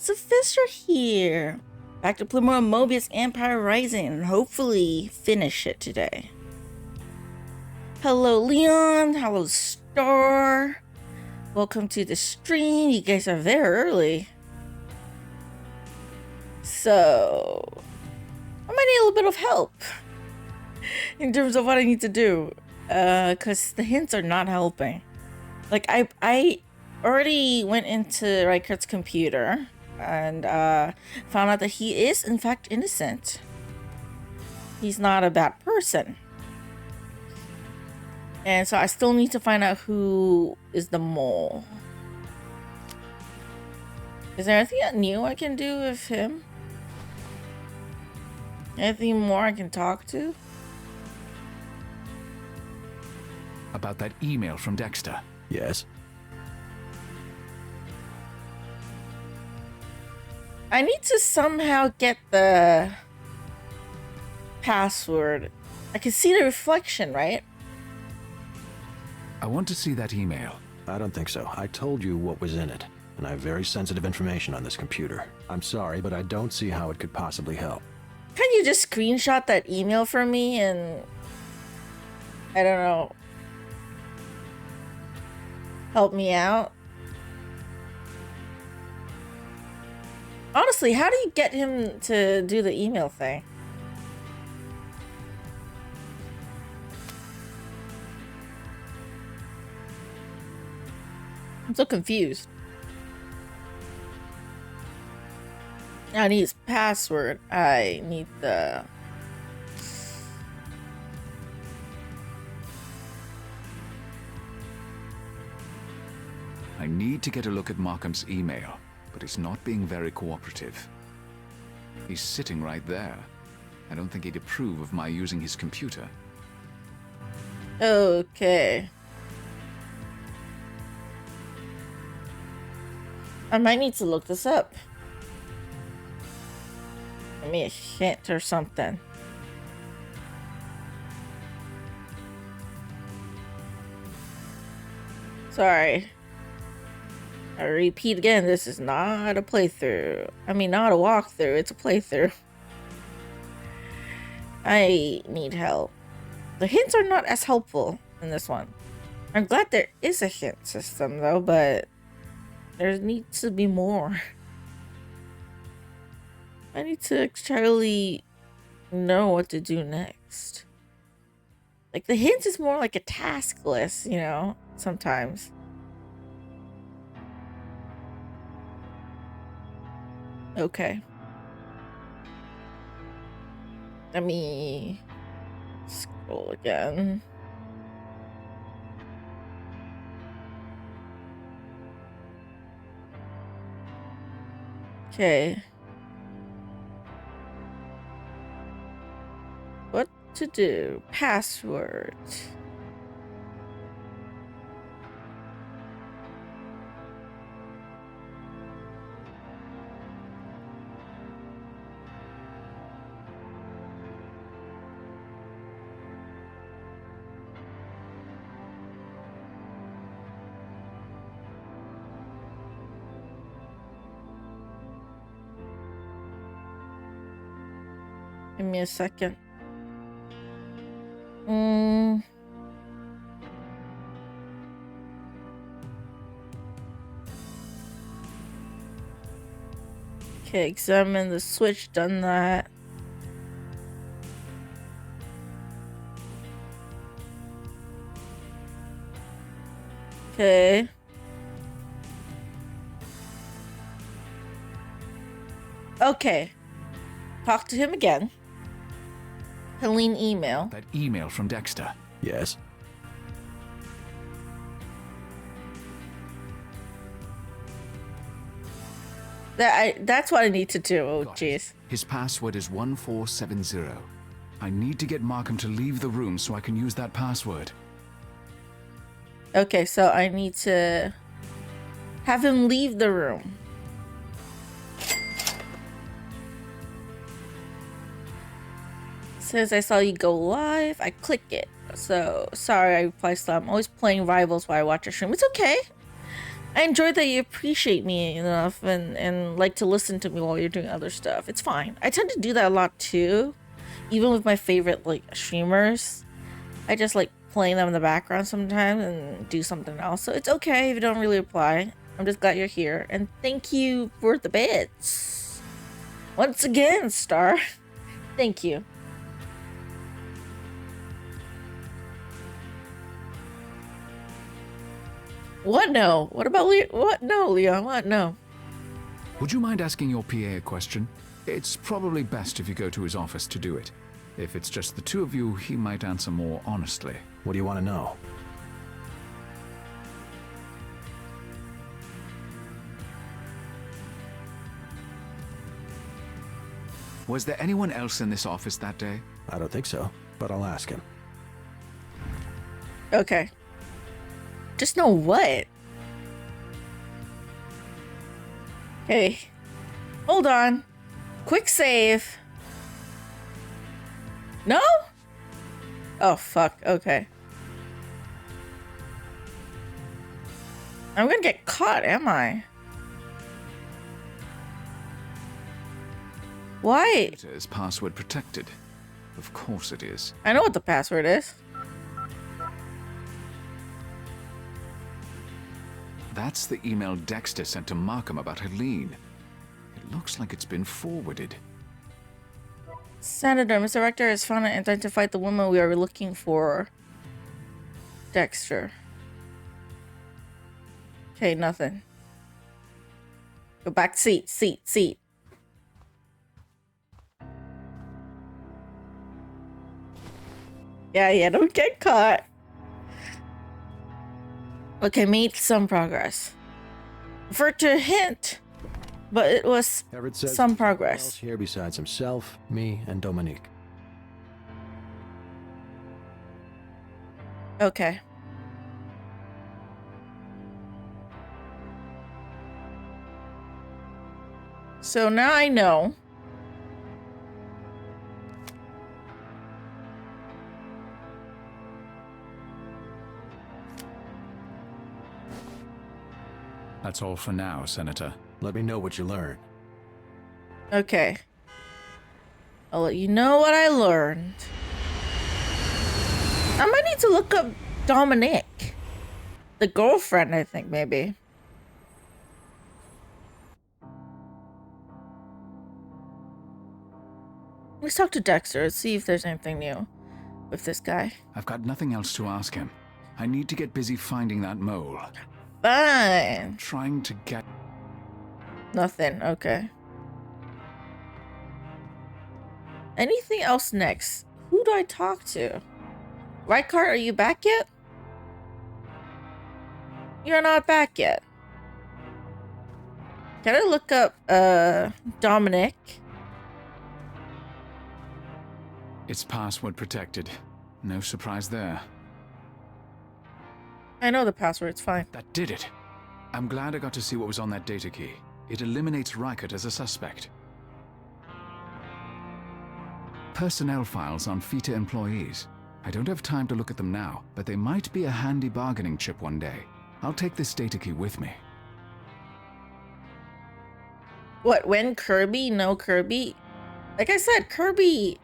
it's Luphisra here. Back to play more Moebius Empire Rising and hopefully finish it today. Hello Leon, hello Star. Welcome to the stream. You guys are very early. So, I might need a little bit of help in terms of what I need to do. Because the hints are not helping. Like, I already went into Reichert's computer and found out that he is in fact innocent. He's not a bad person. And so I still need to find out who is the mole. Is there anything new I can do with him? Anything more I can talk to? About that email from Dexter. Yes. I need to somehow get the password. I can see the reflection, right? I want to see that email. I don't think so. I told you what was in it, and I have very sensitive information on this computer. I'm sorry, but I don't see how it could possibly help. Can you just screenshot that email for me and... I don't know... help me out? Honestly, how do you get him to do the email thing? I'm so confused. I need his password. I need the... I need to get a look at Markham's email, but he's not being very cooperative. He's sitting right there. I don't think he'd approve of my using his computer. Okay. I might need to look this up. Give me a hint or something. Sorry. I repeat again, this is not a playthrough. I mean, not a walkthrough, it's a playthrough. I need help. The hints are not as helpful in this one. I'm glad there is a hint system though, but there needs to be more. I need to actually know what to do next. Like, the hint is more like a task list, you know, sometimes. Okay. Let me scroll again. Okay. What to do? Password. Give me a second. Okay, examine the switch, done that. Okay. Okay. Talk to him again. Helene email. That email from Dexter. Yes. That's what I need to do. Oh, Got it. jeez. His password is 1470. I need to get Markham to leave the room so I can use that password. Okay, so I need to have him leave the room. Says I saw you go live. I click it. So sorry, I reply still. I'm always playing rivals while I watch a stream. It's okay. I enjoy that you appreciate me enough and like to listen to me while you're doing other stuff. It's fine. I tend to do that a lot too, even with my favorite like streamers. I just like playing them in the background sometimes and do something else. So it's okay if you don't really reply. I'm just glad you're here. And thank you for the bits. Once again, Star. Thank you. What no? What about Leon? What no, Leon? What no? Would you mind asking your PA a question? It's probably best if you go to his office to do it. If it's just the two of you, he might answer more honestly. What do you want to know? Was there anyone else in this office that day? I don't think so, but I'll ask him. Okay. Just know what? Hey. Hold on. Quick save. No? Oh, fuck. Okay. I'm gonna get caught, am I? Why? FITA is password protected. Of course it is. I know what the password is. That's the email Dexter sent to Markham about Helene. It looks like it's been forwarded. Senator, Mr. Rector has found and identified the woman we are looking for. Dexter. Okay, nothing. Go back. Seat. Yeah, don't get caught. Okay, made some progress. Refer to a hint, but it was Everett says some there's no one else progress. here besides himself, me, and Dominique. Okay. So now I know. That's all for now, Senator. Let me know what you learn. Okay. I'll let you know what I learned. I might need to look up Dominique. The girlfriend, I think, maybe. Let's talk to Dexter, see if there's anything new with this guy. I've got nothing else to ask him. I need to get busy finding that mole. Fine. Trying to get... Nothing, okay. Anything else next? Who do I talk to? Rykart, are you back yet? You're not back yet. Can I look up, Dominic? It's password protected. No surprise there. I know the password, it's fine. That did it. I'm glad I got to see what was on that data key. It eliminates Rykart as a suspect. Personnel files on FITA employees. I don't have time to look at them now, but they might be a handy bargaining chip one day. I'll take this data key with me. What, when Kirby? No Kirby? Like I said, Kirby...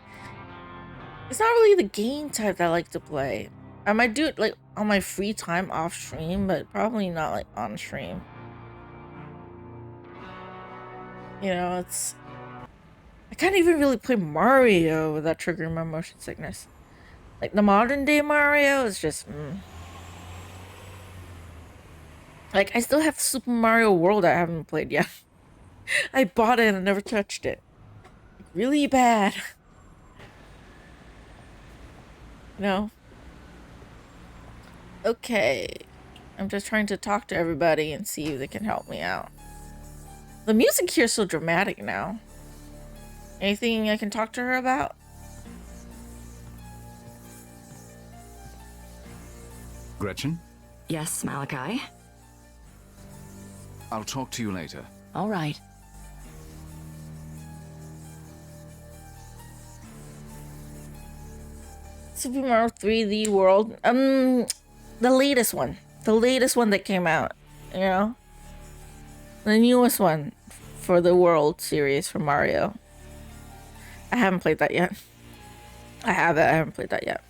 It's not really the game type that I like to play. I might do it like on my free time off stream, but probably not like on stream. You know, it's... I can't even really play Mario without triggering my motion sickness. Like the modern day Mario is just... Like I still have Super Mario World I haven't played yet. I bought it and never touched it. Really bad. No. Okay. I'm just trying to talk to everybody and see if they can help me out. The music here is so dramatic now. Anything I can talk to her about? Gretchen? Yes, Malachi? I'll talk to you later. All right. Super Mario 3D World. The latest one. The latest one that came out. you know? The newest one for the World series for Mario. I haven't played that yet. I haven't played that yet.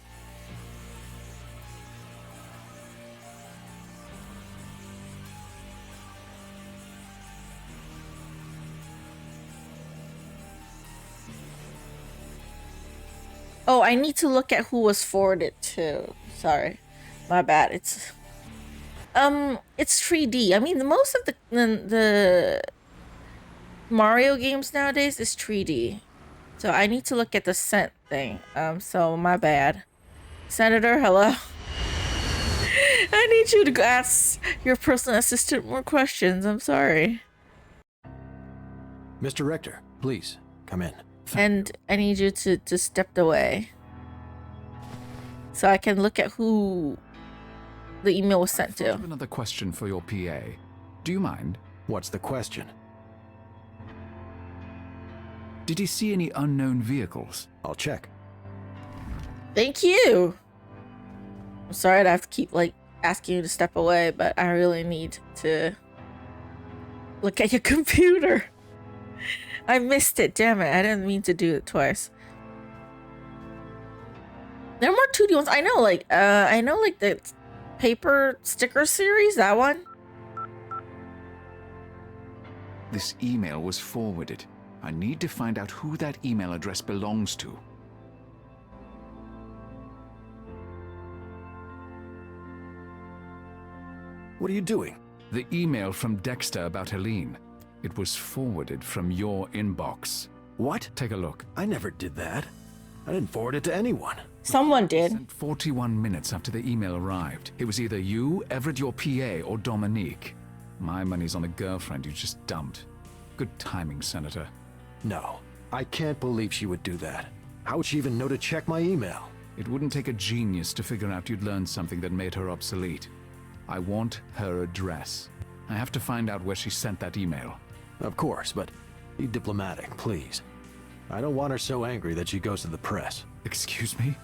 Oh, I need to look at who was forwarded to. Sorry. My bad. It's 3D. I mean, most of the Mario games nowadays is 3D. So I need to look at the sent thing. So my bad. Senator, hello. I need you to ask your personal assistant more questions. I'm sorry. Mr. Rector, please, come in. And I need you to step away. So I can look at who the email was sent to. I have another question for your PA. Do you mind? What's the question? Did he see any unknown vehicles? I'll check. Thank you. I'm sorry to have to keep like asking you to step away, but I really need to look at your computer. I missed it, damn it. I didn't mean to do it twice. There are more 2D ones. I know like the paper sticker series, that one. This email was forwarded. I need to find out who that email address belongs to. What are you doing? The email from Dexter about Helene. It was forwarded from your inbox. What? Take a look. I never did that. I didn't forward it to anyone. Someone did. Sent 41 minutes after the email arrived. It was either you, Everett, your PA, or Dominique. My money's on a girlfriend you just dumped. Good timing, Senator. No, I can't believe she would do that. How would she even know to check my email? It wouldn't take a genius to figure out you'd learned something that made her obsolete. I want her address. I have to find out where she sent that email. Of course, but be diplomatic, please. I don't want her so angry that she goes to the press. Excuse me?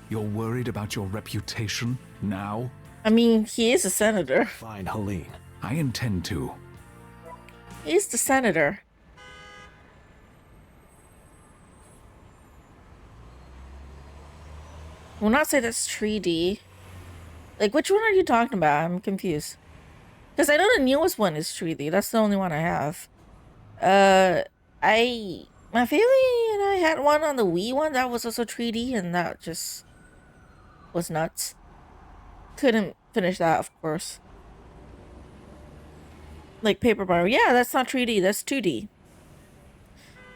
You're worried about your reputation now? I mean, he is a senator. Find Helene. I intend to. He's the senator. Will not say that's 3D. Like, which one are you talking about? I'm confused. Because I know the newest one is 3D. That's the only one I have. My family and I had one on the Wii one that was also 3D, and that just was nuts. Couldn't finish that, of course. Like Paper Mario. Yeah, that's not 3D. That's 2D.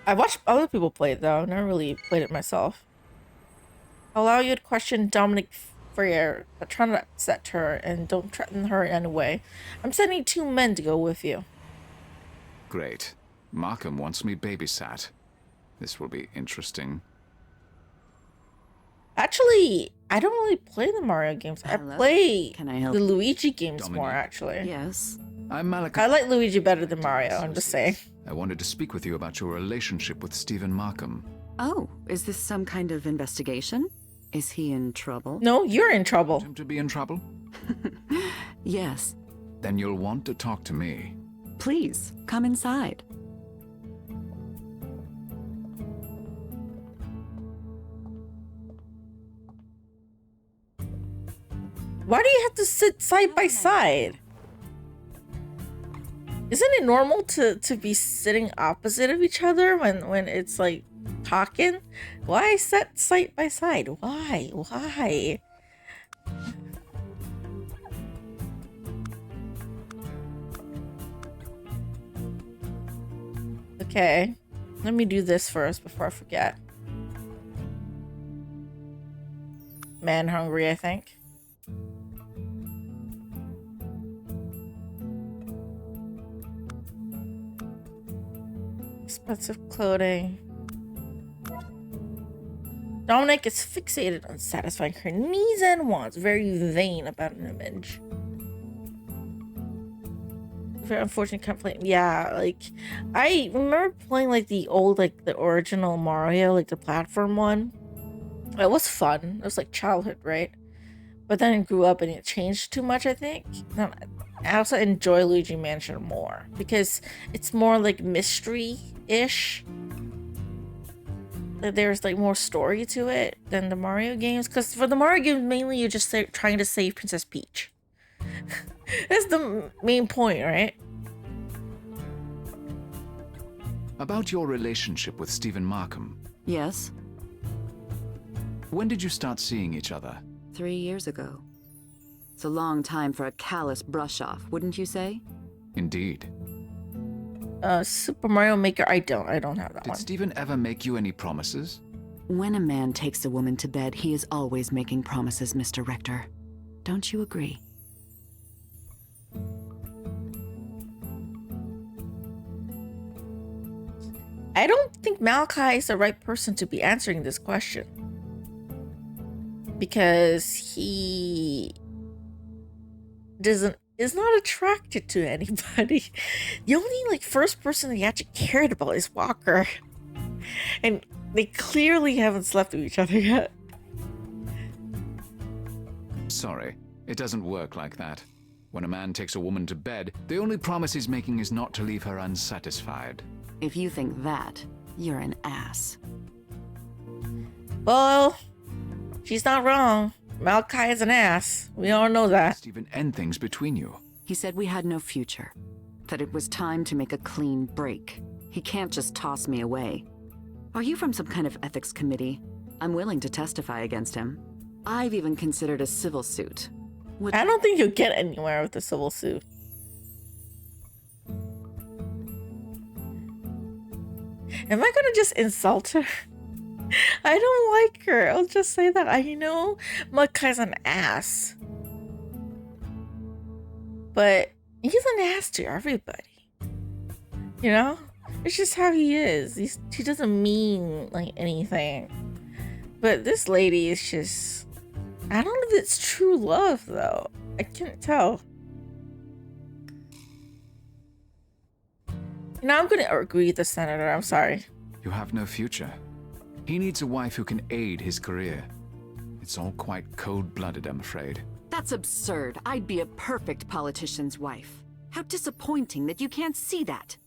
I watched other people play it, though. I never really played it myself. I'll allow you to question Dominic Freire, but try not to upset her and don't threaten her in any way. I'm sending 2 men to go with you. Great. Markham wants me babysat. This will be interesting. Actually, I don't really play the Mario games. Hello? I play Can I help? the Luigi games Dominic. more, actually. Yes. I'm Malachi. I like Luigi better than Mario, I'm just saying. I wanted to speak with you about your relationship with Stephen Markham. Oh, is this some kind of investigation? Is he in trouble? No, you're in trouble. Him to be in trouble? Yes. Then you'll want to talk to me. Please, come inside. Why do you have to sit side by side? Isn't it normal to be sitting opposite of each other when it's like talking? Why sit side by side? Why? Why? Okay, let me do this first before I forget. Man hungry, I think. Expensive clothing. Dominic is fixated on satisfying her needs and wants, very vain about an image. Very unfortunate, can't play. Yeah, like I remember playing like the old, like the original Mario, like the platform one. It was fun. It was like childhood, right? But then it grew up and it changed too much, I think. I also enjoy Luigi Mansion more because it's more like mystery-ish. There's like more story to it than the Mario games. Because for the Mario games, mainly you're just trying to save Princess Peach. That's the main point, right? About your relationship with Stephen Markham. Yes, When did you start seeing each other? 3 years ago. It's a long time for a callous brush-off, wouldn't you say? Indeed. Super Mario Maker, I don't have that Did one. Stephen ever make you any promises? When a man takes a woman to bed, he is always making promises, Mr. Rector. Don't you agree? I don't think Malachi is the right person to be answering this question. Because he is not attracted to anybody. The only like first person that he actually cared about is Walker. And they clearly haven't slept with each other yet. Sorry, it doesn't work like that. When a man takes a woman to bed, the only promise he's making is not to leave her unsatisfied. If you think that, you're an ass. Well, she's not wrong. Malachi is an ass. We all know that. Stephen end things between you. He said we had no future, that it was time to make a clean break. He can't just toss me away. Are you from some kind of ethics committee? I'm willing to testify against him. I've even considered a civil suit. I don't think you'll get anywhere with the civil suit. Am I gonna just insult her? I don't like her. I'll just say that. I know Malachi's an ass. But he's an ass to everybody. You know? It's just how he is. He doesn't mean like anything. But this lady is just... I don't know if it's true love though. I can't tell. Now I'm gonna agree with the senator. I'm sorry. You have no future. He needs a wife who can aid his career. It's all quite cold-blooded, I'm afraid. That's absurd. I'd be a perfect politician's wife. How disappointing that you can't see that.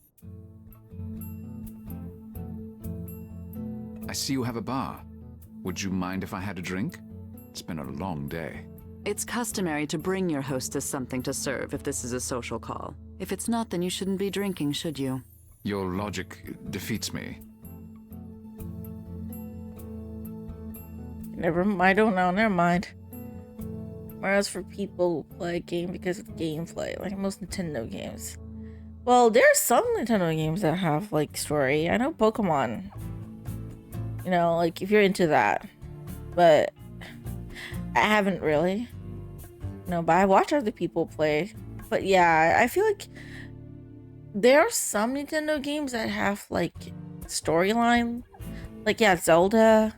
I see you have a bar. Would you mind if I had a drink? It's been a long day. It's customary to bring your hostess something to serve if this is a social call. If it's not, then you shouldn't be drinking, should you? Your logic defeats me. I don't know. Never mind. Whereas for people who play a game because of gameplay, like most Nintendo games. Well, there are some Nintendo games that have like story. I know Pokemon. You know, like if you're into that. But I haven't really. No, but I watch other people play. But yeah, I feel like there are some Nintendo games that have like storyline. Like yeah, Zelda,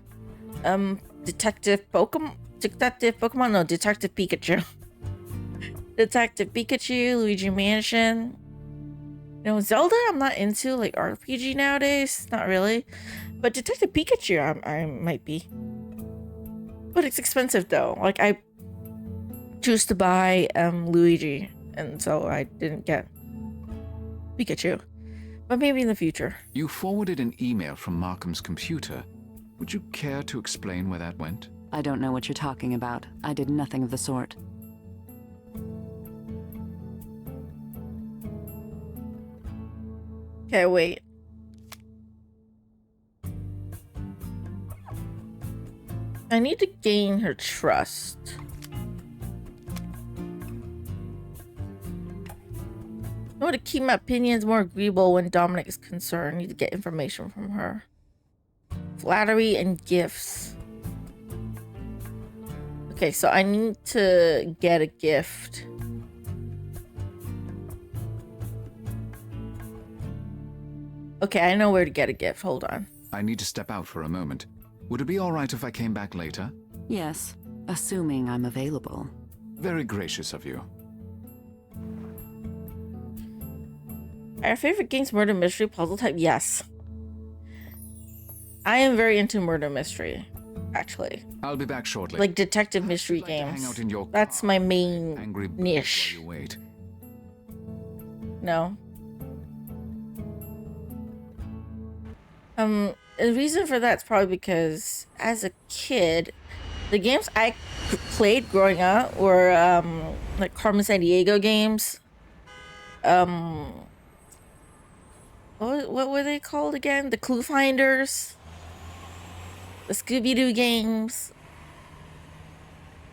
Detective Pikachu. Detective Pikachu, Luigi Mansion. You know, Zelda I'm not into, like RPG nowadays, not really. But Detective Pikachu I might be. But it's expensive though. Like I choose to buy Luigi, and so I didn't get Pikachu. But maybe in the future. You forwarded an email from Markham's computer. Would you care to explain where that went? I don't know what you're talking about. I did nothing of the sort. Okay, wait. I need to gain her trust. In order to keep my opinions more agreeable when Dominic is concerned, I need to get information from her. Flattery and gifts. Okay, so I need to get a gift. Okay, I know where to get a gift. Hold on. I need to step out for a moment. Would it be all right if I came back later? Yes, assuming I'm available. Very gracious of you. Our favorite games, murder mystery, puzzle type? Yes. I am very into murder mystery, actually. I'll be back shortly. Like detective mystery I'd like to hang games. out in your That's car. my main Angry birds niche. while you wait. No. The reason for that's probably because as a kid, the games I played growing up were like Carmen Sandiego games. What were they called again? The Clue Finders, the Scooby-Doo games.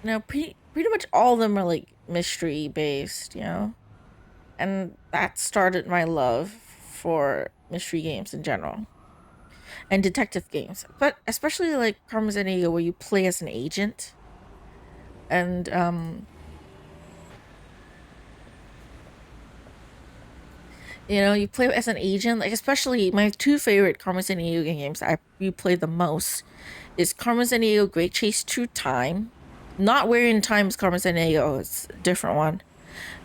You know, pretty much all of them are like mystery based, you know, and that started my love for mystery games in general and detective games, but especially like Carmen Sandiego, where you play as an agent, and you know, you play as an agent. Like, especially my two favorite Carmen Sandiego games you play the most is Carmen Sandiego Great Chase True Time. Not Where in Time is Carmen Sandiego, it's a different one.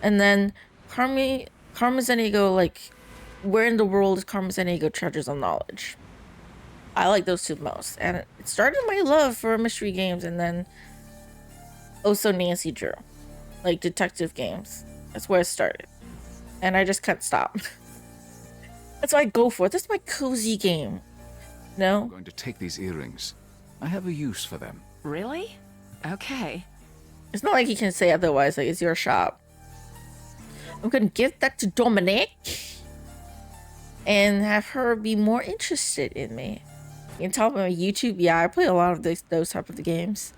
And then Carmen Sandiego, like, Where in the World is Carmen Sandiego Treasures of Knowledge. I like those two the most. And it started my love for mystery games, and then also Nancy Drew. Like, detective games. That's where it started. And I just can't stop. That's what I go for. That's my cozy game. No? I'm going to take these earrings. I have a use for them. Really? Okay. It's not like you can say otherwise. Like, it's your shop. I'm going to give that to Dominique and have her be more interested in me. You can tell by my YouTube. Yeah, I play a lot of those type of games.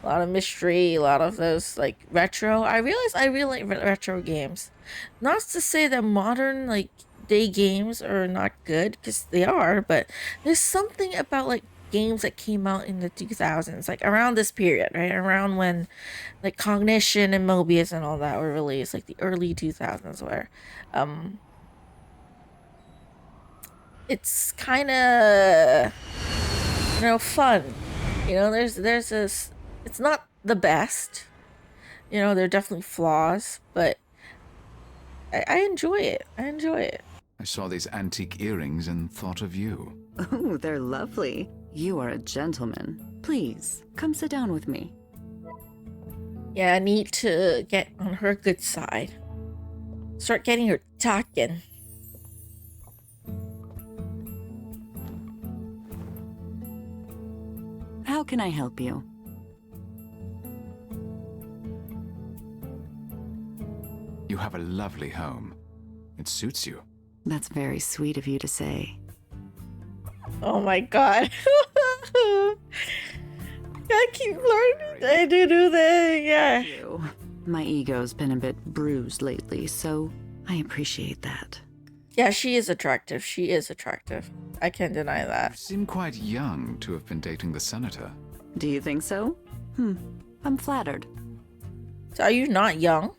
A lot of mystery, a lot of those like retro. I realize I really like retro games. Not to say that modern like day games are not good, because they are, but there's something about like games that came out in the 2000s, like around this period, right? Around when like Cognition and Moebius and all that were released, like the early 2000s, where it's kind of, you know, fun. You know, there's this. It's not the best. You know, there are definitely flaws, but I enjoy it. I enjoy it. I saw these antique earrings and thought of you. Oh, they're lovely. You are a gentleman. Please, come sit down with me. Yeah, I need to get on her good side. Start getting her talking. How can I help you? You have a lovely home. It suits you. That's very sweet of you to say. Oh my god. I keep learning. I do that. Yeah. You. My ego's been a bit bruised lately, so I appreciate that. Yeah, she is attractive. She is attractive. I can't deny You that. seem quite young to have been dating the senator. Do you think so? I'm flattered. So are you not young?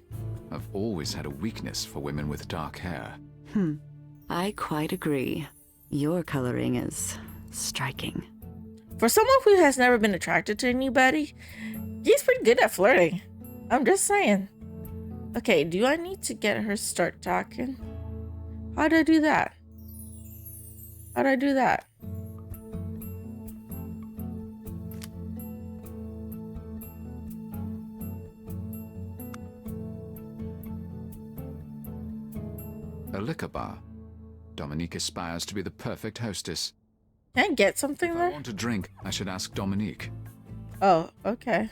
I've always had a weakness for women with dark hair. I quite agree. Your coloring is striking. For someone who has never been attracted to anybody, he's pretty good at flirting. I'm just saying. Okay, do I need to get her to start talking? How do I do that? How do I do that? A liquor bar. Dominique aspires to be the perfect hostess. Can I get something If I there? want a drink, I should ask Dominique. Oh, okay.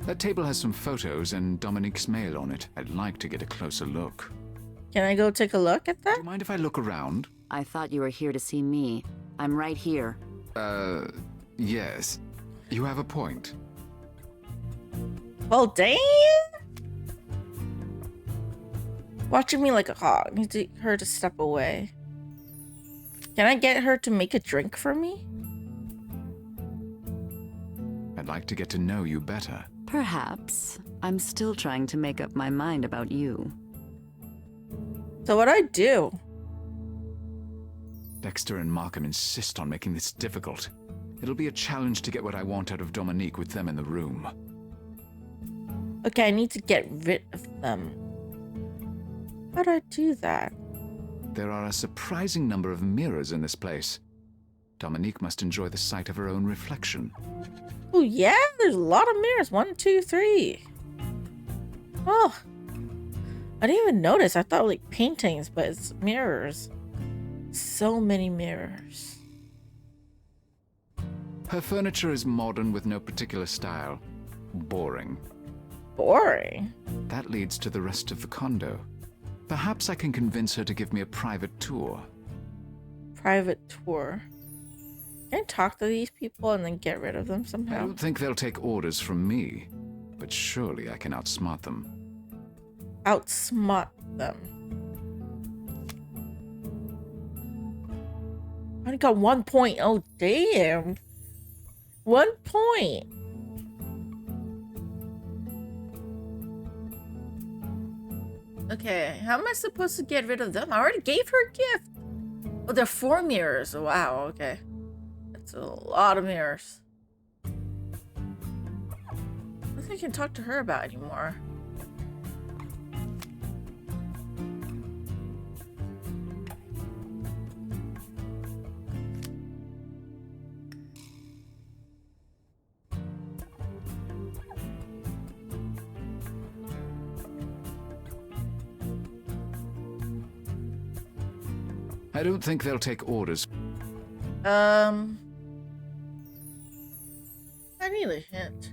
That table has some photos and Dominique's mail on it. I'd like to get a closer look. Can I go take a look at Do that? you mind if I look around? I thought you were here to see me. I'm right here. Yes. You have a point. Well, damn. Watching me like a hog. Need to, her to step away. Can I get her to make a drink for me? I'd like to get to know you better. Perhaps. I'm still trying to make up my mind about you. So what do I do? Dexter and Markham insist on making this difficult. It'll be a challenge to get what I want out of Dominique with them in the room. Okay, I need to get rid of them. How do I do that? There are a surprising number of mirrors in this place. Dominique must enjoy the sight of her own reflection. Oh yeah, there's a lot of mirrors. 1, 2, 3. Oh. I didn't even notice. I thought like paintings, but it's mirrors. So many mirrors. Her furniture is modern with no particular style. Boring. Boring. That leads to the rest of the condo. Perhaps I can convince her to give me a private tour. Private tour. Can I talk to these people and then get rid of them I somehow? don't think they'll take orders from me, but surely I can outsmart them. Outsmart them. I only got 1 point. Oh, damn. 1 point. Okay, how am I supposed to get rid of them? I already gave her a gift. Oh, they're 4 mirrors. Wow, okay. That's a lot of mirrors. I don't think I can talk to her about it anymore. I don't think they'll take orders. I need a hint.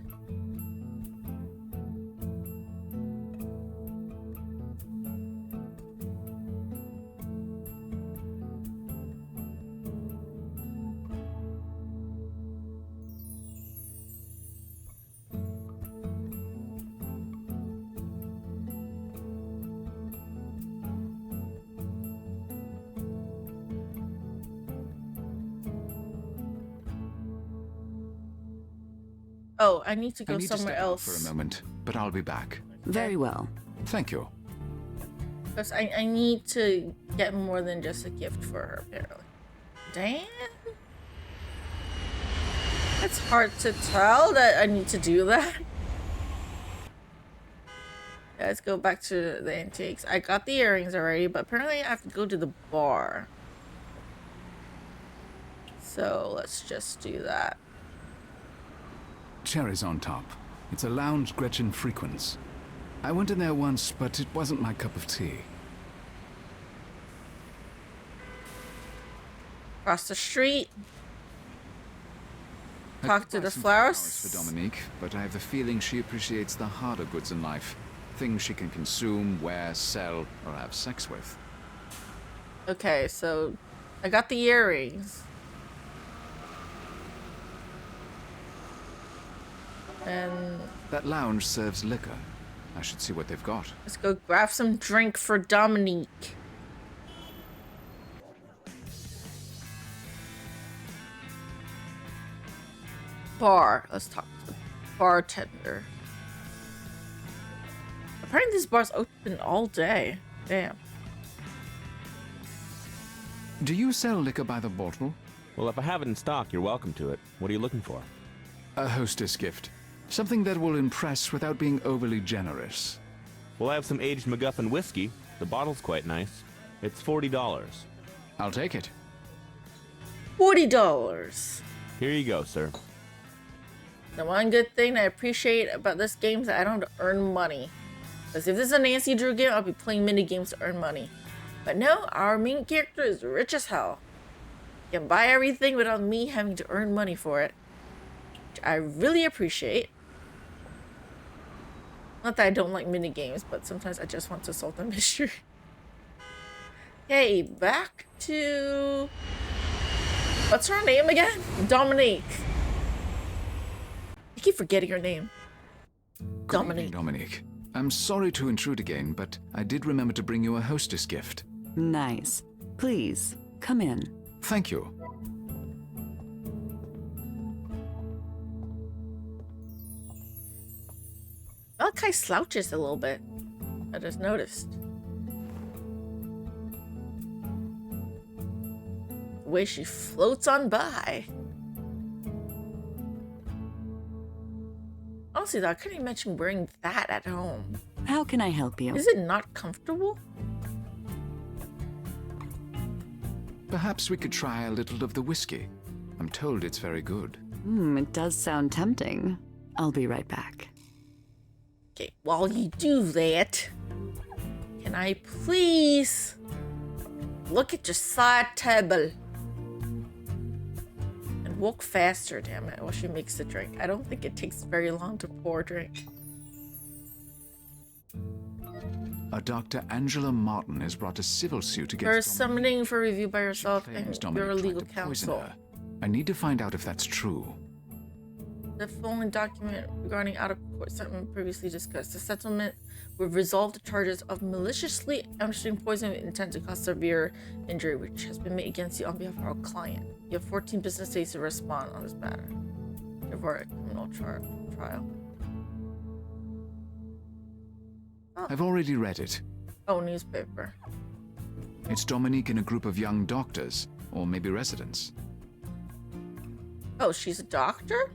Oh, I need to I go need to somewhere step out else. for a moment, but I'll be back. Very well. Thank you. Because I need to get more than just a gift for her, apparently. Damn. It's hard to tell that I need to do that. Yeah, let's go back to the antiques. I got the earrings already, but apparently I have to go to the bar. So let's just do that. Cherries on top. It's a lounge Gretchen frequents. I went in there once, but it wasn't my cup of tea. Across the street. I Talk could to buy the some flowers. for Dominique, but I have the feeling she appreciates the harder goods in life. Things she can consume, wear, sell, or have sex with. Okay, so I got the earrings. And That lounge serves liquor. I should see what they've got. let's go grab some drink for Dominique. Bar. Let's talk to the bartender. Apparently this bar's open all day. Damn. Do you sell liquor by the bottle? Well, if I have it in stock, you're welcome to it. What are you looking for? A hostess gift. Something that will impress without being overly generous. Well, I have some aged MacGuffin whiskey. The bottle's quite nice. It's $40. I'll take it. $40. Here you go, sir. The one good thing I appreciate about this game is that I don't have to earn money. Because if this is a Nancy Drew game, I'll be playing mini games to earn money. But no, our main character is rich as hell. He can buy everything without me having to earn money for it. Which I really appreciate. Not that I don't like mini games, but sometimes I just want to solve the mystery. Okay, back to... What's her name again? Dominique. I keep forgetting her name. Good evening, Dominique. Dominique. I'm sorry to intrude again, but I did remember to bring you a hostess gift. Nice. Please, come in. Thank you. Malachi slouches a little bit. I just noticed. The way she floats on by. Honestly though, I couldn't imagine wearing that at home. How can I help you? Is it not comfortable? Perhaps we could try a little of the whiskey. I'm told it's very good. It does sound tempting. I'll be right back. Okay, while you do that, Can I please look at your side table? And walk faster, damn it, while she makes the drink. I don't think it takes very long to pour a drink. A Dr. Angela Martin has brought a civil suit against Her summoning for review by yourself claims and Dominic your tried legal to poison counsel. her. I need to find out if that's true. The following document regarding out-of-court settlement previously discussed. The settlement would resolve the charges of maliciously administering poison with intent to cause severe injury, which has been made against you on behalf of our client. You have 14 business days to respond on this matter before a criminal trial. Oh. I've already read it. Oh, newspaper. It's Dominique and a group of young doctors, or maybe residents. Oh, she's a doctor?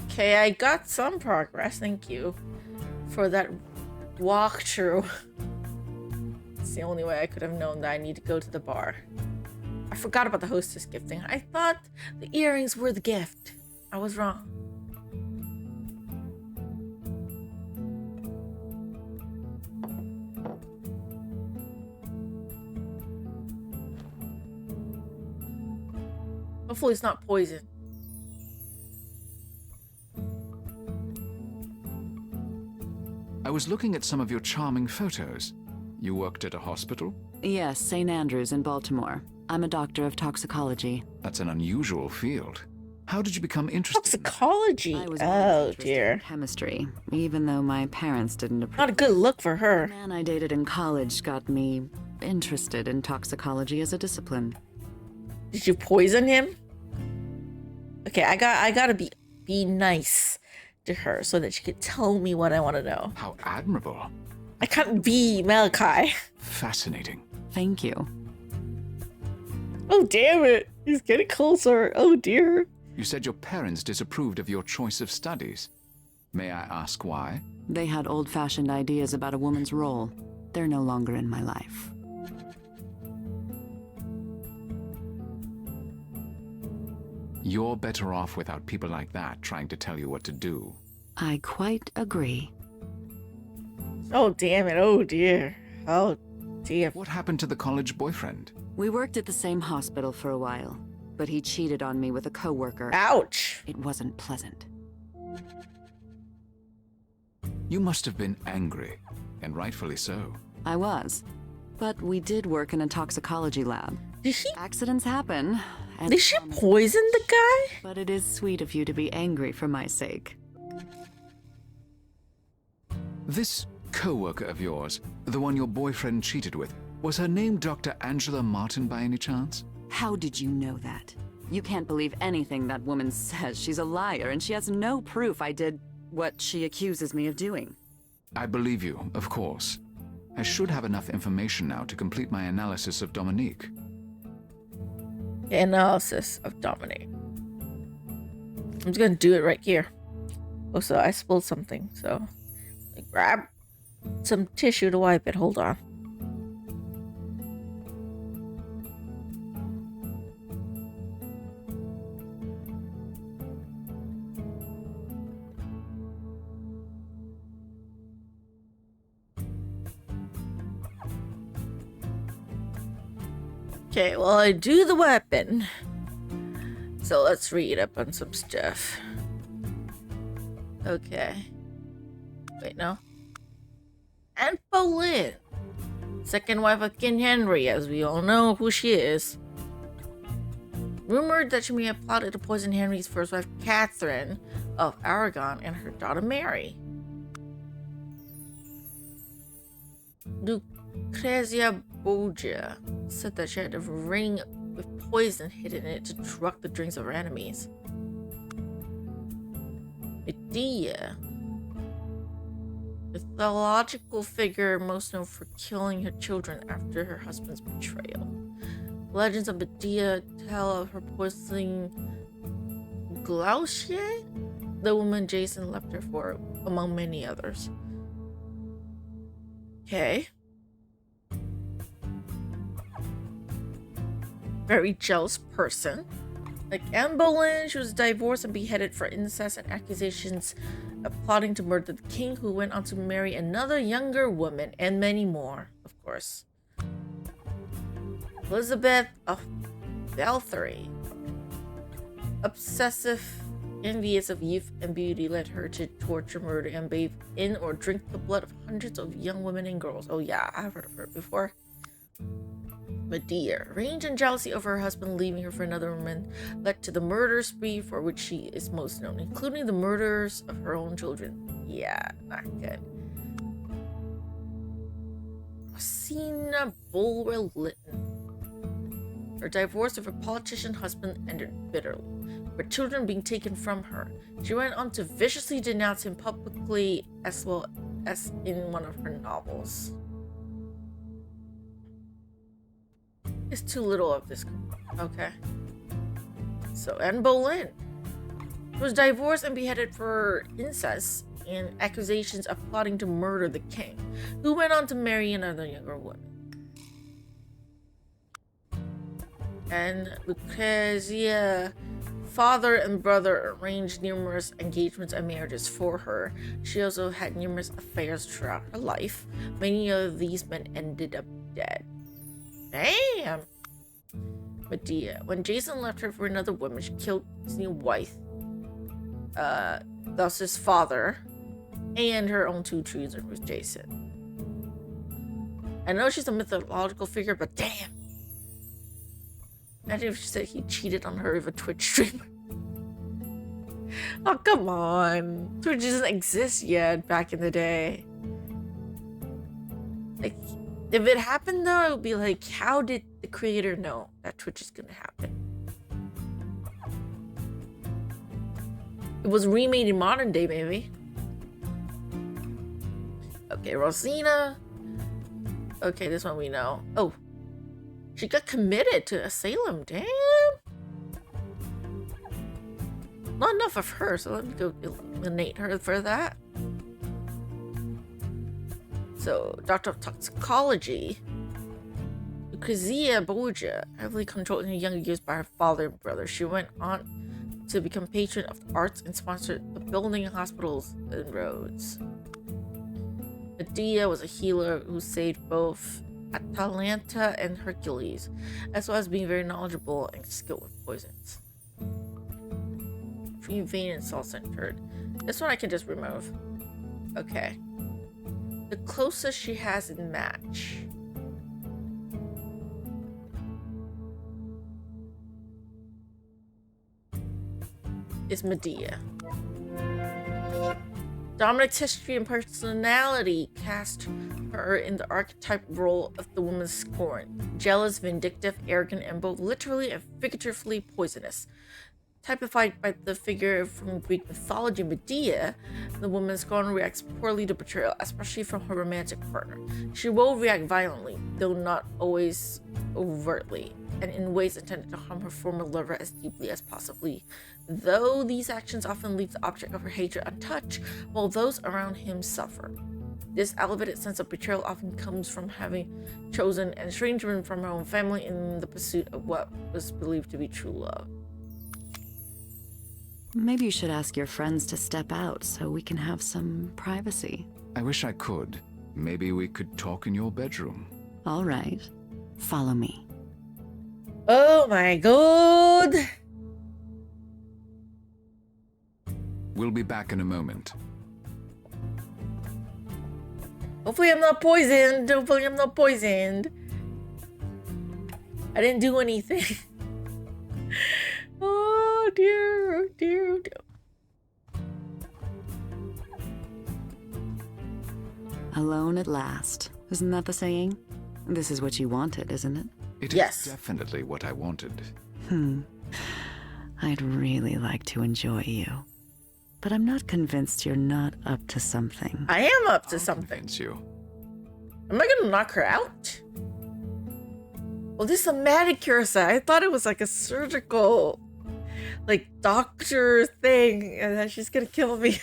Okay, I got some progress. Thank you for that walkthrough. It's the only way I could have known that I need to go to the bar. I forgot about the hostess gifting. I thought the earrings were the gift. I was wrong. Hopefully it's not poison. I was looking at some of your charming photos. You worked at a hospital? Yes, St. Andrews in Baltimore. I'm a doctor of toxicology. That's an unusual field. How did you become interested in that? Toxicology. I was Oh always interested in dear. chemistry, even though my parents didn't approve. Not a good look for The her. man I dated in college got me interested in toxicology as a discipline. Did you poison him? Okay, I gotta be nice to her so that she could tell me what I want to know. How admirable. I can't be Malachi. Fascinating. Thank you. Oh damn it! He's getting closer. Oh dear. You said your parents disapproved of your choice of studies. May I ask why? They had old-fashioned ideas about a woman's role. They're no longer in my life. You're better off without people like that trying to tell you what to do. I quite agree. Oh damn it. Oh dear. Oh dear. What happened to the college boyfriend? We worked at the same hospital for a while, but he cheated on me with a coworker. Ouch. It wasn't pleasant. You must have been angry, and rightfully so. I was. But we did work in a toxicology lab. Did she? Accidents happen. And Did she poison the guy? But it is sweet of you to be angry for my sake. This co-worker of yours, the one your boyfriend cheated with, was her name Dr. Angela Martin by any chance? How did you know that? You can't believe anything that woman says. She's a liar, and she has no proof I did what she accuses me of doing. I believe you, of course. I should have enough information now to complete my analysis of Dominique. Analysis of Dominic. I'm just gonna do it right here. Also, I spilled something, so I grab some tissue to wipe it. Hold on. Okay, well, I do the weapon. So let's read up on some stuff. Okay. Wait, no. Anne Boleyn, second wife of King Henry, as we all know who she is. Rumored that she may have plotted to poison Henry's first wife, Catherine of Aragon, and her daughter Mary. Lucrezia Borgia said that she had a ring with poison hidden in it to drug the drinks of her enemies. Medea, a mythological figure most known for killing her children after her husband's betrayal. Legends of Medea tell of her poisoning Glaucia, the woman Jason left her for, among many others. Okay. Very jealous person. Like Anne Boleyn, she was divorced and beheaded for incest and accusations of plotting to murder the king, who went on to marry another younger woman, and many more, of course. Elizabeth of Balthury, obsessive envious of youth and beauty, led her to torture, murder, and bathe in or drink the blood of hundreds of young women and girls. Oh yeah, I've heard of her before. Medea, rage and jealousy over her husband leaving her for another woman, led to the murder spree for which she is most known, including the murders of her own children. Yeah, not good. Rosina Bulwer-Lytton. Her divorce of her politician husband ended bitterly, her children being taken from her. She went on to viciously denounce him publicly, as well as in one of her novels. It's too little of this. Okay. So, Anne Boleyn was divorced and beheaded for incest and accusations of plotting to murder the king, who went on to marry another younger woman. And Lucrezia, father and brother, arranged numerous engagements and marriages for her. She also had numerous affairs throughout her life. Many of these men ended up dead. Damn! Medea. When Jason left her for another woman, she killed his new wife, thus his father, and her own two children with Jason. I know she's a mythological figure, but damn! Imagine if she said he cheated on her with a Twitch streamer. Oh, come on. Twitch doesn't exist yet back in the day. Like, if it happened though, it would be like, how did the creator know that Twitch is gonna happen? It was remade in modern day, maybe. Okay, Rosina. Okay, this one we know. Oh, she got committed to Salem. Damn. Not enough of her, so let me go eliminate her for that. So, Doctor of Toxicology, Lucrezia Borgia, heavily controlled in her younger years by her father and brother. She went on to become patron of the arts and sponsored the building of hospitals and roads. Medea was a healer who saved both Atalanta and Hercules, as well as being very knowledgeable and skilled with poisons. Free vein and salt-centered. This one I can just remove. Okay. The closest she has in match. Is Medea. Dominic's history and personality cast her in the archetype role of the woman scorned. Jealous, vindictive, arrogant, and both literally and figuratively poisonous. Typified by the figure from Greek mythology, Medea, the woman scorned reacts poorly to betrayal, especially from her romantic partner. She will react violently, though not always overtly, and in ways intended to harm her former lover as deeply as possibly. Though these actions often leave the object of her hatred untouched, while those around him suffer. This elevated sense of betrayal often comes from having chosen an estrangement from her own family in the pursuit of what was believed to be true love. Maybe you should ask your friends to step out so we can have some privacy. I wish I could. Maybe we could talk in your bedroom. All right. Follow me. Oh my god! We'll be back in a moment. Hopefully I'm not poisoned. Hopefully I'm not poisoned. I didn't do anything. Oh dear, oh dear, oh dear. Alone at last. Isn't that the saying? This is what you wanted, isn't it? It Yes. is definitely what I wanted. I'd really like to enjoy you. But I'm not convinced you're not up to something. I am up to I'll something. convince you. Am I gonna knock her out? Well, this is a manicure set. I thought it was like a surgical, like, doctor thing, and then she's gonna kill me.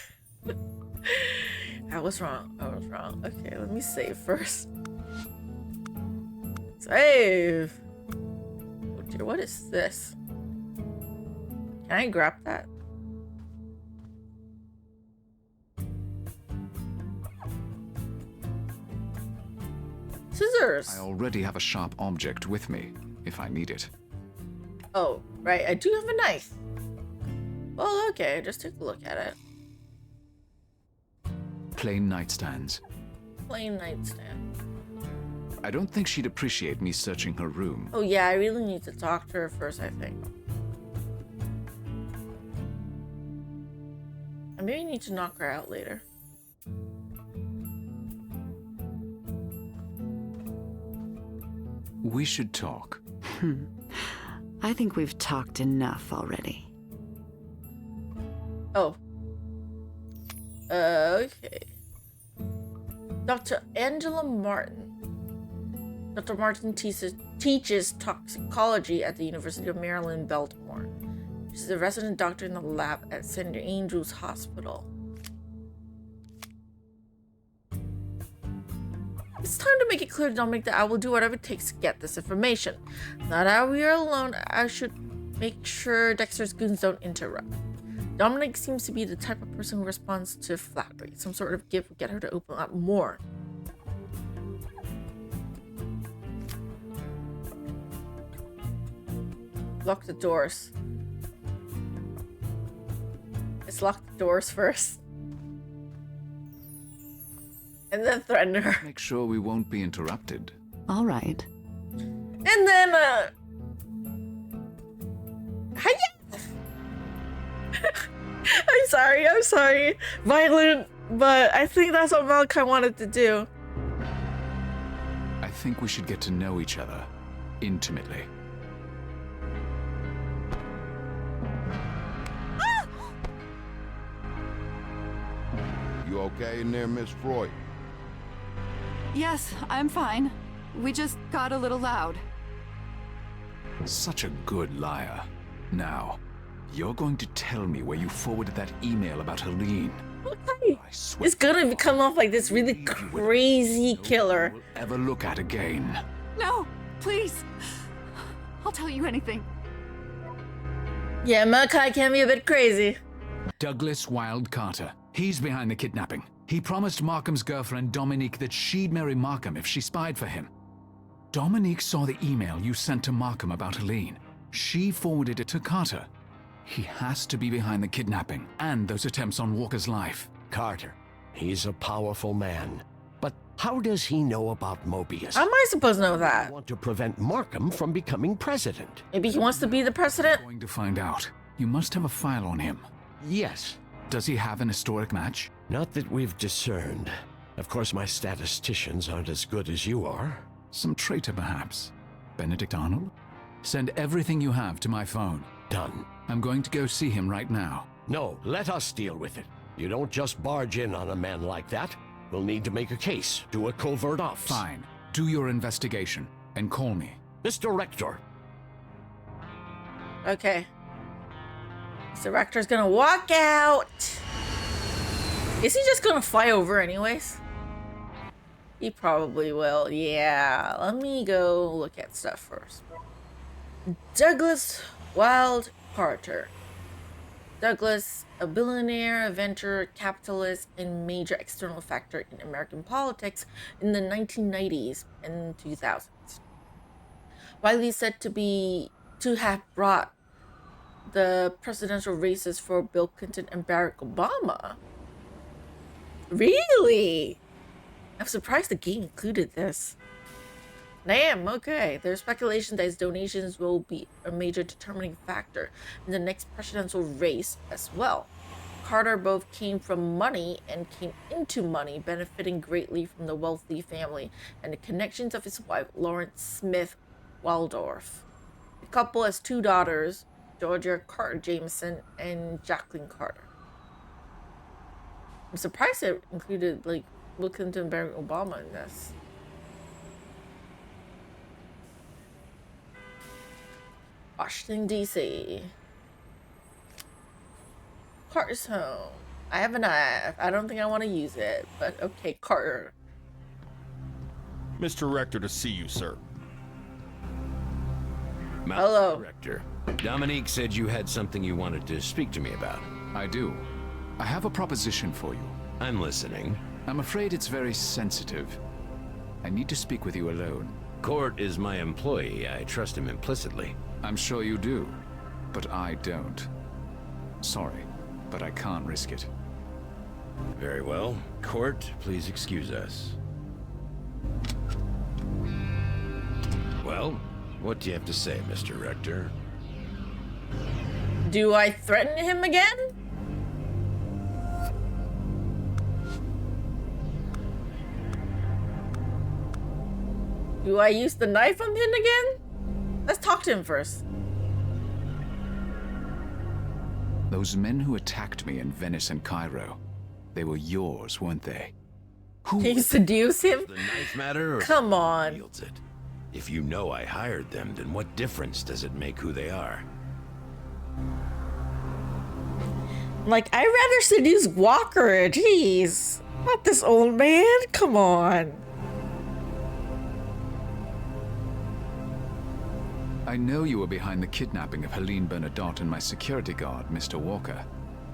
I was wrong. I was wrong. Okay, let me save first. Save. Oh dear, what is this? Can I grab that? Scissors. I already have a sharp object with me, if I need it. Oh, right. I do have a knife. Well, okay. Just take a look at it. Plain nightstands. Plain nightstand. I don't think she'd appreciate me searching her room. Oh, yeah. I really need to talk to her first, I think. I maybe need to knock her out later. We should talk. I think we've talked enough already. Oh. Okay. Dr. Angela Martin. Dr. Martin teaches toxicology at the University of Maryland, Baltimore. She's a resident doctor in the lab at St. Andrew's Hospital. It's time to make it clear to Dominic that I will do whatever it takes to get this information. Now that we are alone, I should make sure Dexter's goons don't interrupt. Dominic seems to be the type of person who responds to flattery. Some sort of gift will get her to open up more. Lock the doors. Let's lock the doors first. And then threaten her. Make sure we won't be interrupted. All right. And then, hiya! I'm sorry. Violent, but I think that's what Malachi wanted to do. I think we should get to know each other intimately. You okay in there, Miss Freud? Yes, I'm fine. We just got a little loud. Such a good liar. Now, you're going to tell me where you forwarded that email about Helene. Okay. I swear It's gonna come off like this really crazy killer. we'll ever look at again. No, please. I'll tell you anything. Yeah, Malachi can be a bit crazy. Douglas Wilde Carter. He's behind the kidnapping. He promised Markham's girlfriend Dominique that she'd marry Markham if she spied for him. Dominique saw the email you sent to Markham about Helene. She forwarded it to Carter. He has to be behind the kidnapping and those attempts on Walker's life. Carter. He's a powerful man. But how does he know about Moebius? How am I supposed to know that? Want to prevent Markham from becoming president? Maybe he wants to be the president? Going to find out. You must have a file on him. Yes. Does he have an historic match? Not that we've discerned. Of course, my statisticians aren't as good as you are. Some traitor, perhaps? Benedict Arnold? Send everything you have to my phone. Done. I'm going to go see him right now. No, let us deal with it. You don't just barge in on a man like that. We'll need to make a case, do a covert ops. Fine. Do your investigation and call me. Mr. Rector. Okay. So Rector's gonna walk out. Is he just gonna fly over anyways? He probably will. Yeah. Let me go look at stuff first. Douglas Wilde Carter. Douglas, a billionaire, inventor, capitalist, and major external factor in American politics in the 1990s and 2000s. Widely said to have brought the presidential races for Bill Clinton and Barack Obama. Really? I'm surprised the game included this. Damn, okay. There's speculation that his donations will be a major determining factor in the next presidential race as well. Carter both came from money and came into money, benefiting greatly from the wealthy family and the connections of his wife, Lawrence Smith Waldorf. The couple has two daughters, Georgia Carter Jameson and Jacqueline Carter. I'm surprised it included like Bill Clinton and Barack Obama in this. Washington, D.C. Carter's home. I have a knife. I don't think I want to use it, but okay, Carter. Mr. Rector to see you, sir. Hello. Rector. Dominique said you had something you wanted to speak to me about. I do. I have a proposition for you. I'm listening. I'm afraid it's very sensitive. I need to speak with you alone. Court is my employee. I trust him implicitly. I'm sure you do, but I don't. Sorry, but I can't risk it. Very well. Court, please excuse us. Well, what do you have to say, Mr. Rector? Do I threaten him again? Do I use the knife on him again? Let's talk to him first. Those men who attacked me in Venice and Cairo, they were yours, weren't they? Who? Can you seduce him? The knife matter or Come someone on. wields it? If you know I hired them, then what difference does it make who they are? Like, I'd rather seduce Walker. Jeez. Not this old man. Come on. I know you were behind the kidnapping of Helene Bernadotte and my security guard, Mr. Walker.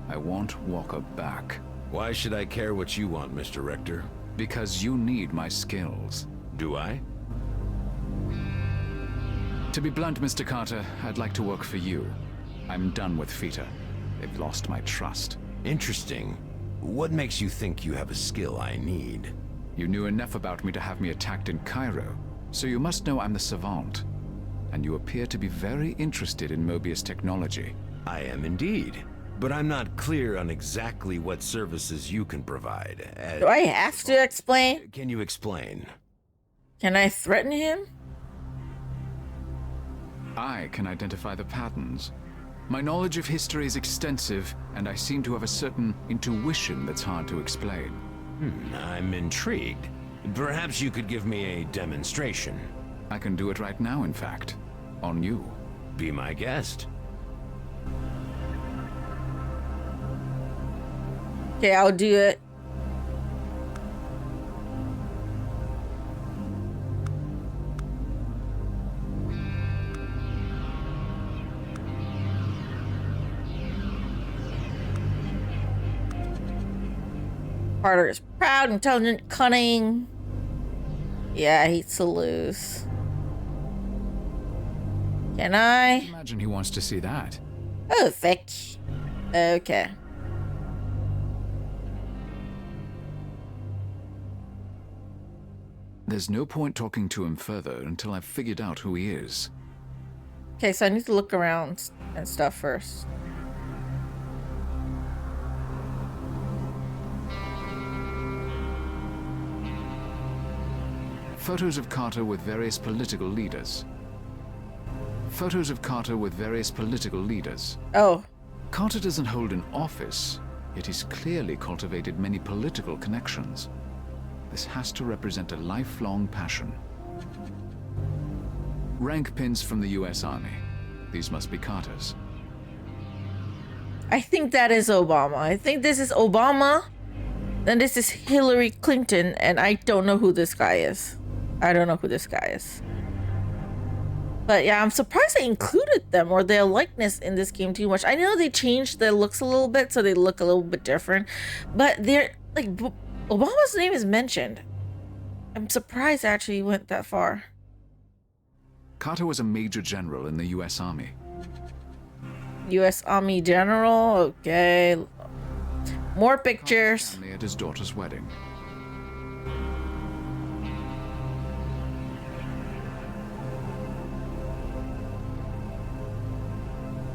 I want Walker back. Why should I care what you want, Mr. Rector? Because you need my skills. Do I? To be blunt, Mr. Carter, I'd like to work for you. I'm done with FITA. They've lost my trust. Interesting. What makes you think you have a skill I need? You knew enough about me to have me attacked in Cairo, so you must know I'm the savant. And you appear to be very interested in Moebius technology. I am indeed. But I'm not clear on exactly what services you can provide. Do I have to explain? Can you explain? Can I threaten him? I can identify the patterns. My knowledge of history is extensive, and I seem to have a certain intuition that's hard to explain. I'm intrigued. Perhaps you could give me a demonstration. I can do it right now, in fact. On you. Be my guest. Okay, I'll do it. Carter is proud, intelligent, cunning. Yeah, he hates to lose. Can I? Imagine he wants to see that. Oh, thick. Okay. There's no point talking to him further until I've figured out who he is. Okay, so I need to look around and stuff first. Photos of Carter with various political leaders. Photos of Carter with various political leaders. Oh. Carter doesn't hold an office, yet he's clearly cultivated many political connections. This has to represent a lifelong passion. Rank pins from the US Army. These must be Carter's. I think that is Obama. I think this is Obama. Then this is Hillary Clinton, and I don't know who this guy is. I don't know who this guy is. But yeah, I'm surprised they included them or their likeness in this game too much. I know they changed their looks a little bit, so they look a little bit different. But they're like, Obama's name is mentioned. I'm surprised actually went that far. Carter was a major general in the US Army. US Army General, okay. More pictures. Family at his daughter's wedding.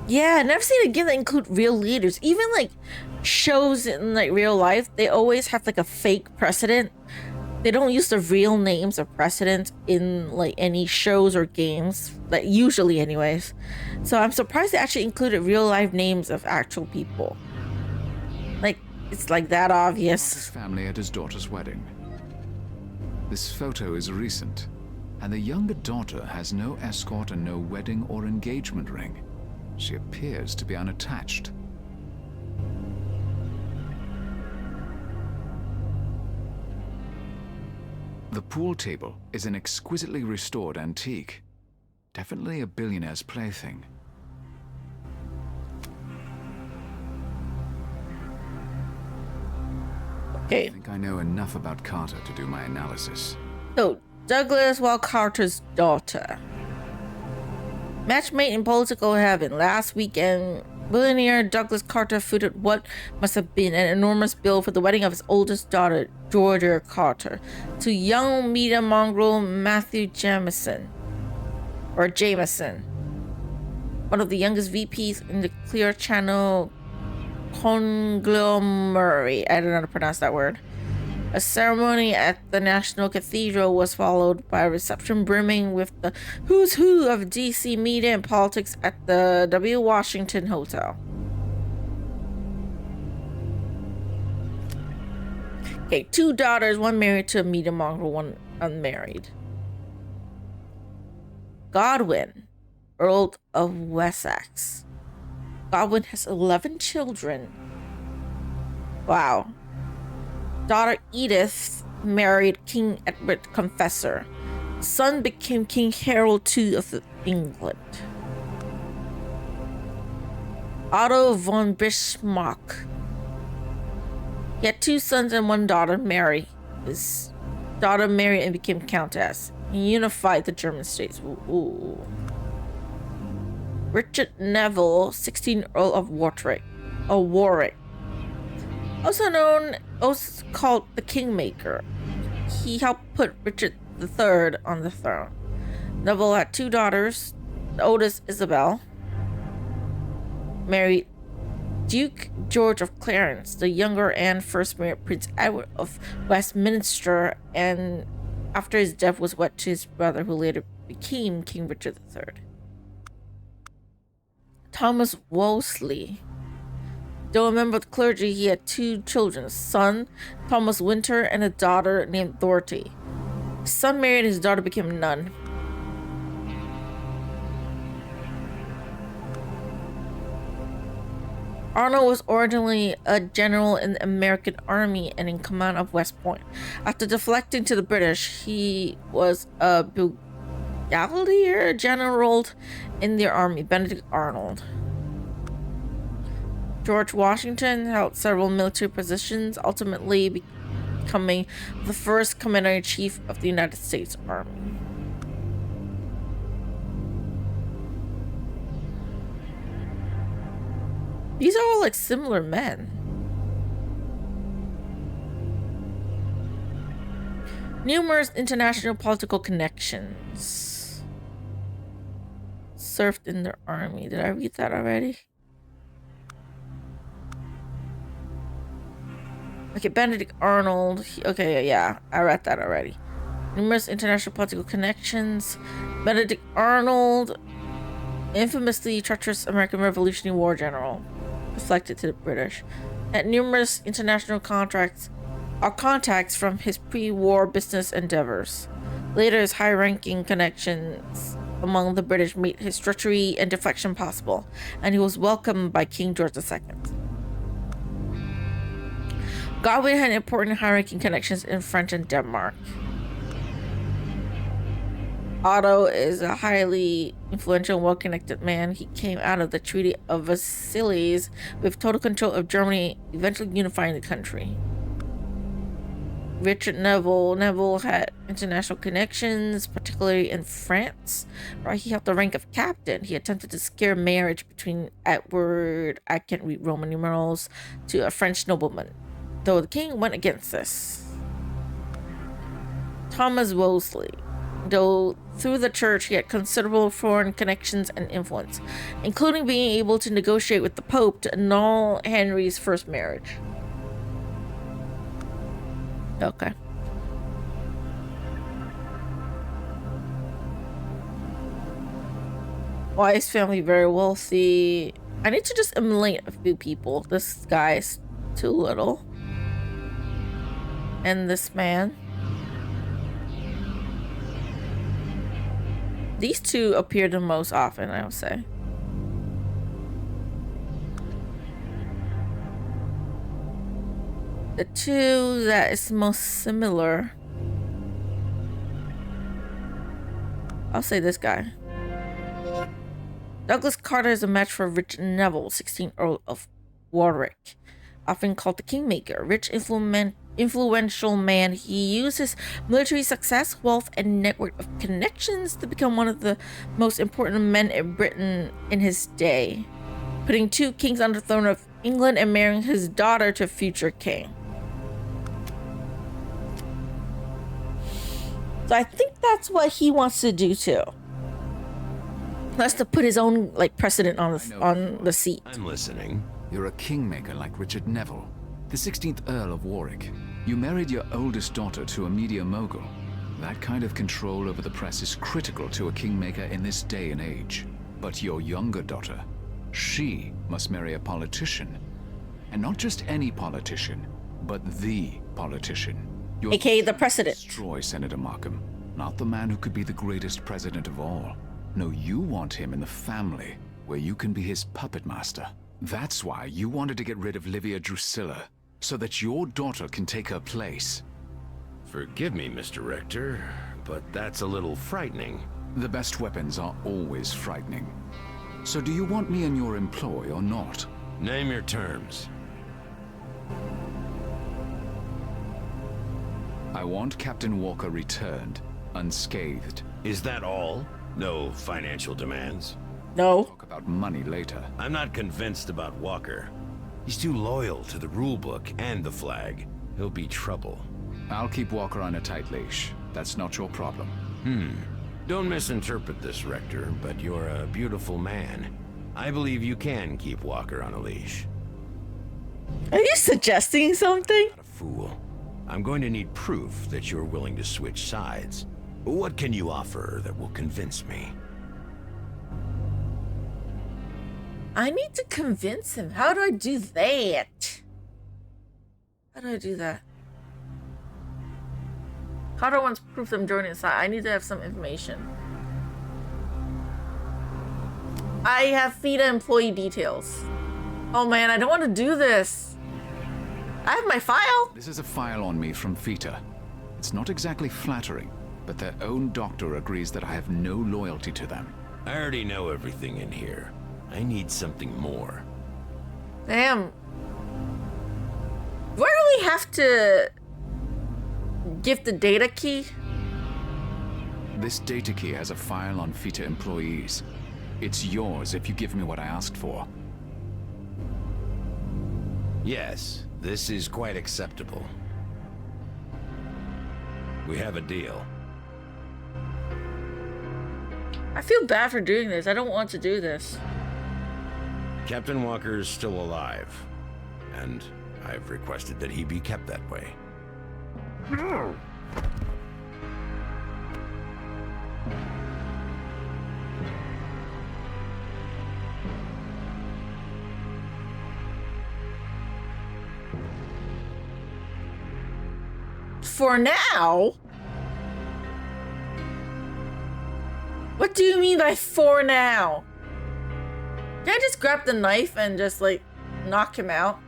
Yeah, I've never seen a game that include real leaders. Even like shows in like real life, they always have like a fake president. They don't use the real names of presidents in like any shows or games, like usually anyways. So I'm surprised they actually included real life names of actual people. Like it's like that obvious. His family at his daughter's wedding. This photo is recent, and the younger daughter has no escort and no wedding or engagement ring. She appears to be unattached. The pool table is an exquisitely restored antique. Definitely a billionaire's plaything. Okay. I think I know enough about Carter to do my analysis. So, Douglas Wall Carter's daughter. Matchmade in political heaven. Last weekend, billionaire Douglas Carter footed what must have been an enormous bill for the wedding of his oldest daughter, Georgia Carter, to young media mongrel Matthew Jameson. Or Jameson. One of the youngest VPs in the Clear Channel conglomerate. I don't know how to pronounce that word. A ceremony at the National Cathedral was followed by a reception brimming with the who's who of DC media and politics at the W. Washington Hotel. Okay, 2 daughters, one married to a media mongrel, one unmarried. Godwin, Earl of Wessex. Godwin has 11 children. Wow. Daughter Edith married King Edward Confessor. Son became King Harold II of England. Otto von Bismarck. He had 2 sons and 1 daughter, Mary. His daughter married and became Countess. He unified the German states. Ooh. Richard Neville, 16th Earl of Warwick. Also called the Kingmaker. He helped put Richard III on the throne. Neville had 2 daughters. The oldest, Isabel, married Duke George of Clarence. The younger Anne first married Prince Edward of Westminster, and after his death was wed to his brother, who later became King Richard III. Thomas Wolsey. Though a member of the clergy, he had 2 children, a son, Thomas Winter, and a daughter named Dorothy. His son married and his daughter became a nun. Arnold was originally a general in the American Army and in command of West Point. After deflecting to the British, he was a brigadier general in their army, Benedict Arnold. George Washington held several military positions, ultimately becoming the first commander-in-chief of the United States Army. These are all like similar men. Numerous international political connections. Served in the army. Did I read that already? Okay, Benedict Arnold. Okay, yeah, I read that already. Numerous international political connections. Benedict Arnold, infamously treacherous American Revolutionary War general, deflected to the British. Had numerous international contacts from his pre-war business endeavors. Later, his high-ranking connections among the British made his treachery and deflection possible, and he was welcomed by King George II. Godwin had important high-ranking connections in France and Denmark. Otto is a highly influential and well-connected man. He came out of the Treaty of Versailles with total control of Germany, eventually unifying the country. Richard Neville. Neville had international connections, particularly in France, where he held the rank of captain. He attempted to scare marriage between Edward, I can't read Roman numerals, to a French nobleman, though the king went against this. Thomas Wolsey. Though through the church he had considerable foreign connections and influence, including being able to negotiate with the Pope to annul Henry's first marriage. Okay. Wise family, very wealthy. I need to just emulate a few people. This guy's too little. And this man. These two appear the most often, I would say. The two that is most similar, I'll say this guy. Douglas Carter is a match for Richard Neville, 16th Earl of Warwick. Often called the Kingmaker, rich, influential man, he used his military success, wealth, and network of connections to become one of the most important men in Britain in his day, putting 2 kings on the throne of England and marrying his daughter to future king. So I think that's what he wants to do too. That's to put his own precedent on the seat. I'm listening. You're a kingmaker like Richard Neville, the 16th Earl of Warwick. You married your oldest daughter to a media mogul. That kind of control over the press is critical to a kingmaker in this day and age. But your younger daughter, she must marry a politician. And not just any politician, but the politician. AKA the president. Destroy Senator Markham, not the man who could be the greatest president of all. No, you want him in the family, where you can be his puppet master. That's why you wanted to get rid of Livia Drusilla, so that your daughter can take her place. Forgive me, Mr. Rector, but that's a little frightening. The best weapons are always frightening. So do you want me in your employ or not? Name your terms. I want Captain Walker returned, unscathed. Is that all? No financial demands? No. Talk about money later. I'm not convinced about Walker. He's too loyal to the rulebook and the flag. He'll be trouble. I'll keep Walker on a tight leash. That's not your problem. Don't misinterpret this, Rector, but you're a beautiful man. I believe you can keep Walker on a leash. Are you suggesting something? Not a fool. I'm going to need proof that you're willing to switch sides. What can you offer that will convince me? I need to convince him. How do I do that? How do I do that? Carter wants proof I'm joining his side. I need to have some information. I have FITA employee details. Oh man, I don't want to do this. I have my file. This is a file on me from FITA. It's not exactly flattering, but their own doctor agrees that I have no loyalty to them. I already know everything in here. I need something more. Damn. Do I really have to give the data key? This data key has a file on FITA employees. It's yours if you give me what I asked for. Yes, this is quite acceptable. We have a deal. I feel bad for doing this. I don't want to do this. Captain Walker's still alive, and I've requested that he be kept that way. For now? What do you mean by for now? Can I just grab the knife and just like knock him out?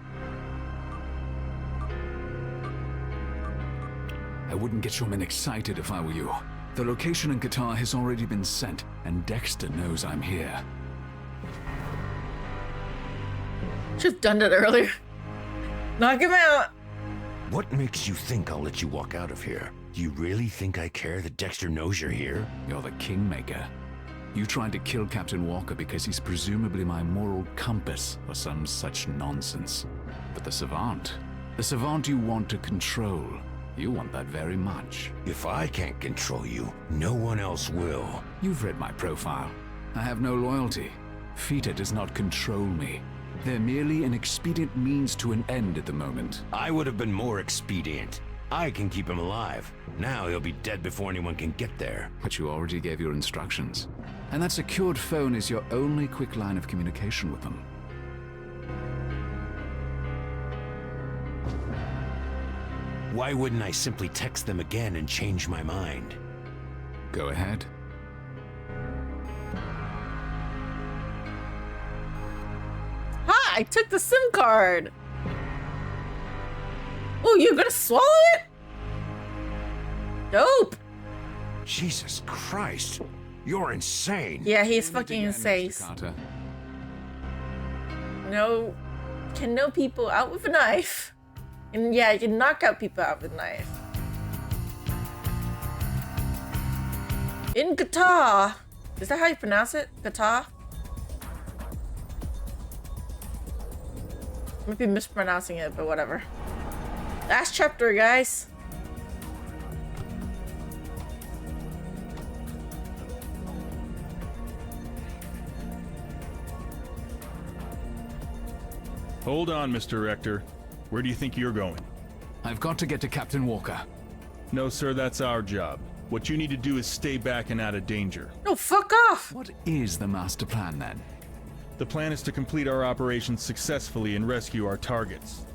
I wouldn't get your men excited if I were you. The location in Qatar has already been sent, and Dexter knows I'm here. Should have done that earlier. Knock him out. What makes you think I'll let you walk out of here? Do you really think I care that Dexter knows you're here? You're the Kingmaker. You tried to kill Captain Walker because he's presumably my moral compass or some such nonsense. But the Savant you want to control, you want that very much. If I can't control you, no one else will. You've read my profile. I have no loyalty. FITA does not control me. They're merely an expedient means to an end at the moment. I would have been more expedient. I can keep him alive. Now he'll be dead before anyone can get there. But you already gave your instructions. And that secured phone is your only quick line of communication with them. Why wouldn't I simply text them again and change my mind? Go ahead. Ha! I took the SIM card. Oh, you're gonna swallow it? Dope. Jesus Christ. You're insane. Yeah, he's Only fucking again, Mr. insane. Carter. No, can know people out with a knife. And yeah, you can knock out people out with a knife. In Qatar. Is that how you pronounce it? Qatar? Might be mispronouncing it, but whatever. Last chapter, guys. Hold on, Mr. Rector. Where do you think you're going? I've got to get to Captain Walker. No, sir, that's our job. What you need to do is stay back and out of danger. No, fuck off! What is the master plan then? The plan is to complete our operation successfully and rescue our targets.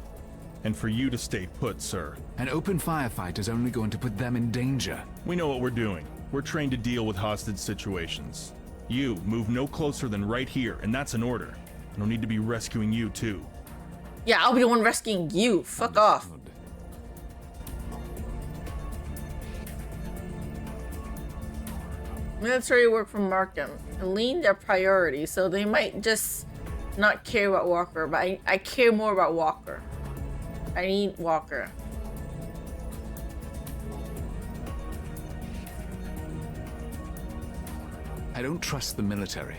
And for you to stay put, sir. An open firefight is only going to put them in danger. We know what we're doing. We're trained to deal with hostage situations. You move no closer than right here, and that's an order. No need to be rescuing you, too. Yeah, I'll be the one rescuing you. Fuck off. Understood. Military work from Markham. Lean their priority, so they might just not care about Walker, but I care more about Walker. I need Walker. I don't trust the military.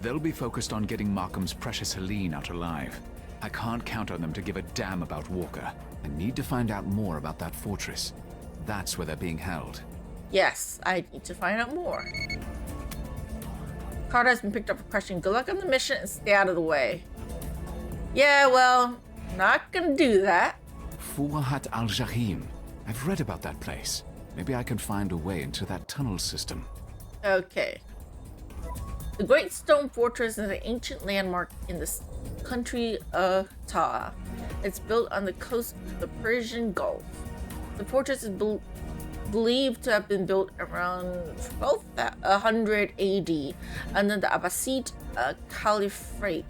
They'll be focused on getting Markham's precious Helene out alive. I can't count on them to give a damn about Walker. I need to find out more about that fortress. That's where they're being held. Yes, I need to find out more. Carter has been picked up for questioning. Good luck on the mission and stay out of the way. Yeah, well, not gonna do that. Fuahat al-Jahim. I've read about that place. Maybe I can find a way into that tunnel system. Okay. The Great Stone Fortress is an ancient landmark in the country of Ta. It's built on the coast of the Persian Gulf. The fortress is believed to have been built around 1200 AD under the Abbasid Caliphate.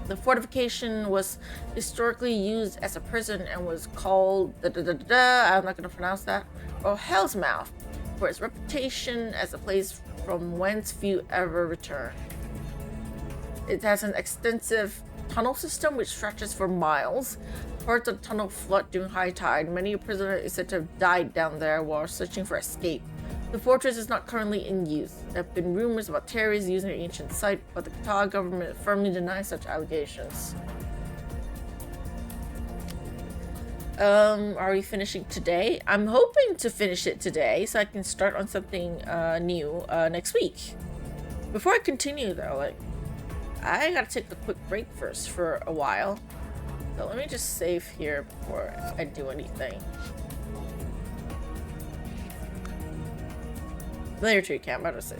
The fortification was historically used as a prison and was called I'm not going to pronounce that, or Hell's Mouth, for its reputation as a place from whence few ever return. It has an extensive tunnel system which stretches for miles. Parts of the tunnel flood during high tide. Many prisoners is said to have died down there while searching for escape. The fortress is not currently in use. There have been rumors about terrorists using the ancient site, but the Qatar government firmly denies such allegations. Are we finishing today? I'm hoping to finish it today so I can start on something new next week. Before I continue though, I gotta take a quick break first for a while. So let me just save here before I do anything. Military camp, I just say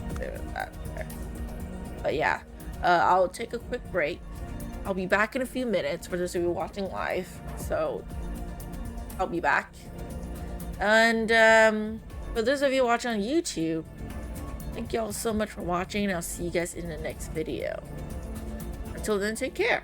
that. Okay. But yeah, I'll take a quick break. I'll be back in a few minutes for those of you watching live. So I'll be back. And for those of you watching on YouTube, thank you all so much for watching. I'll see you guys in the next video. Until then, take care.